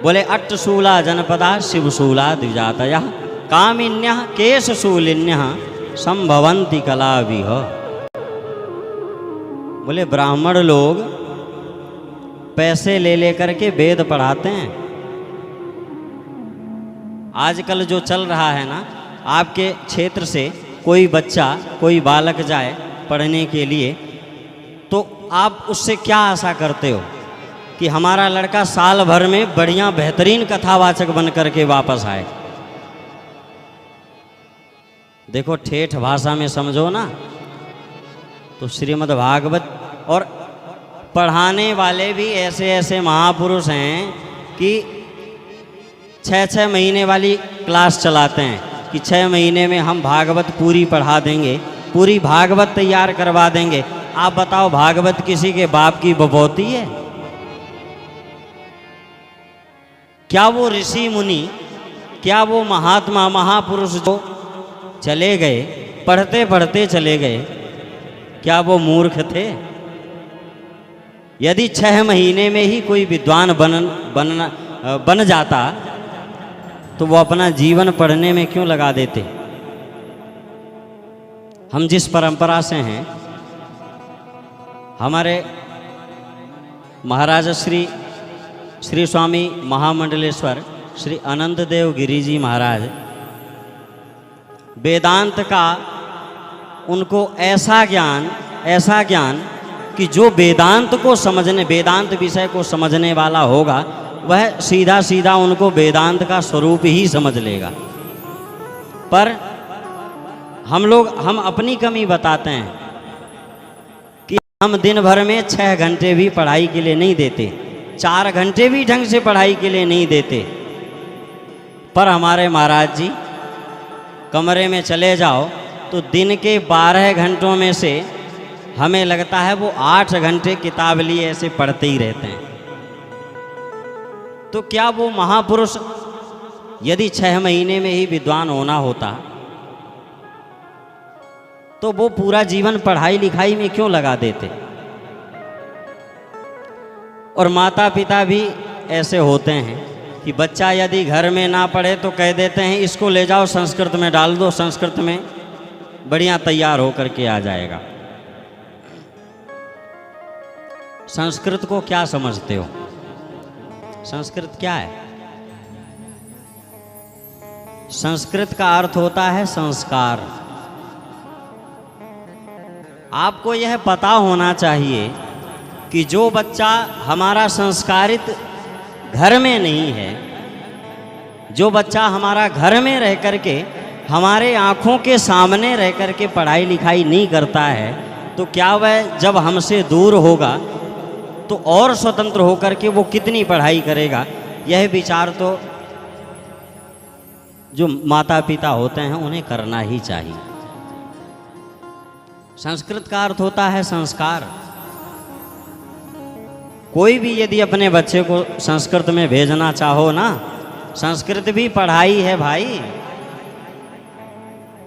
बोले अट्टशूला जनपदा शिवशूला द्विजातया कामिन्यः केशशूलिन्यः संभवन्ति कलाविह। बोले ब्राह्मण लोग पैसे ले लेकर के वेद पढ़ाते हैं। आजकल जो चल रहा है ना, आपके क्षेत्र से कोई बच्चा कोई बालक जाए पढ़ने के लिए, तो आप उससे क्या आशा करते हो कि हमारा लड़का साल भर में बढ़िया बेहतरीन कथावाचक बन करके वापस आए। देखो ठेठ भाषा में समझो ना, तो श्रीमद् भागवत, और पढ़ाने वाले भी ऐसे ऐसे महापुरुष हैं कि 6-6 महीने वाली क्लास चलाते हैं कि 6 महीने में हम भागवत पूरी पढ़ा देंगे, पूरी भागवत तैयार करवा देंगे। आप बताओ, भागवत किसी के बाप की बपौती है? क्या वो ऋषि मुनि, क्या वो महात्मा महापुरुष जो चले गए पढ़ते पढ़ते चले गए, क्या वो मूर्ख थे? यदि 6 महीने में ही कोई विद्वान बन जाता तो वो अपना जीवन पढ़ने में क्यों लगा देते? हम जिस परंपरा से हैं, हमारे महाराज श्री स्वामी महामंडलेश्वर श्री अनंत देव गिरी जी महाराज, वेदांत का उनको ऐसा ज्ञान कि जो वेदांत को समझने, वेदांत विषय को समझने वाला होगा, वह सीधा सीधा उनको वेदांत का स्वरूप ही समझ लेगा। पर हम अपनी कमी बताते हैं कि हम दिन भर में 6 घंटे भी पढ़ाई के लिए नहीं देते, 4 घंटे भी ढंग से पढ़ाई के लिए नहीं देते। पर हमारे महाराज जी कमरे में चले जाओ तो दिन के 12 घंटों में से हमें लगता है वो 8 घंटे किताब लिए ऐसे पढ़ते ही रहते हैं। तो क्या वो महापुरुष यदि 6 महीने में ही विद्वान होना होता तो वो पूरा जीवन पढ़ाई लिखाई में क्यों लगा देते? और माता पिता भी ऐसे होते हैं कि बच्चा यदि घर में ना पढ़े तो कह देते हैं इसको ले जाओ संस्कृत में डाल दो, संस्कृत में बढ़िया तैयार होकर के आ जाएगा। संस्कृत को क्या समझते हो? संस्कृत क्या है? संस्कृत का अर्थ होता है संस्कार। आपको यह पता होना चाहिए कि जो बच्चा हमारा संस्कारित घर में नहीं है, जो बच्चा हमारा घर में रह करके हमारे आँखों के सामने रह करके पढ़ाई लिखाई नहीं करता है, तो क्या वह जब हमसे दूर होगा तो और स्वतंत्र होकर के वो कितनी पढ़ाई करेगा? यह विचार तो जो माता पिता होते हैं उन्हें करना ही चाहिए। संस्कृत का अर्थ होता है संस्कार। कोई भी यदि अपने बच्चे को संस्कृत में भेजना चाहो ना, संस्कृत भी पढ़ाई है भाई।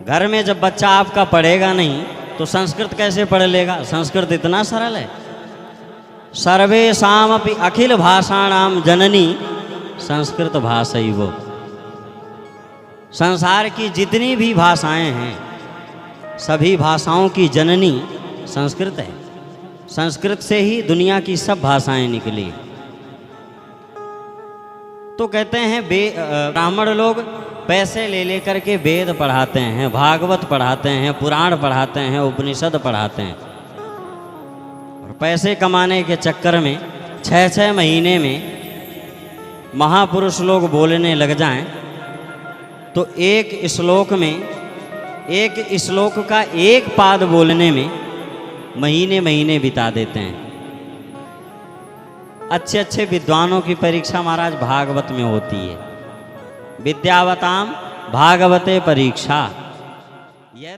घर में जब बच्चा आपका पढ़ेगा नहीं तो संस्कृत कैसे पढ़ लेगा? संस्कृत इतना सरल है। सर्वेषामपि अखिल भाषाणाम जननी संस्कृत भाषैव। संसार की जितनी भी भाषाएं हैं, सभी भाषाओं की जननी संस्कृत है। संस्कृत से ही दुनिया की सब भाषाएं निकली। तो कहते हैं ब्राह्मण लोग पैसे ले लेकर के वेद पढ़ाते हैं, भागवत पढ़ाते हैं, पुराण पढ़ाते हैं, उपनिषद पढ़ाते हैं। पैसे कमाने के चक्कर में 6-6 महीने में महापुरुष लोग बोलने लग जाएं तो एक श्लोक का एक पाद बोलने में महीने महीने बिता देते हैं। अच्छे अच्छे विद्वानों की परीक्षा महाराज भागवत में होती है। विद्यावताम भागवते परीक्षा। यह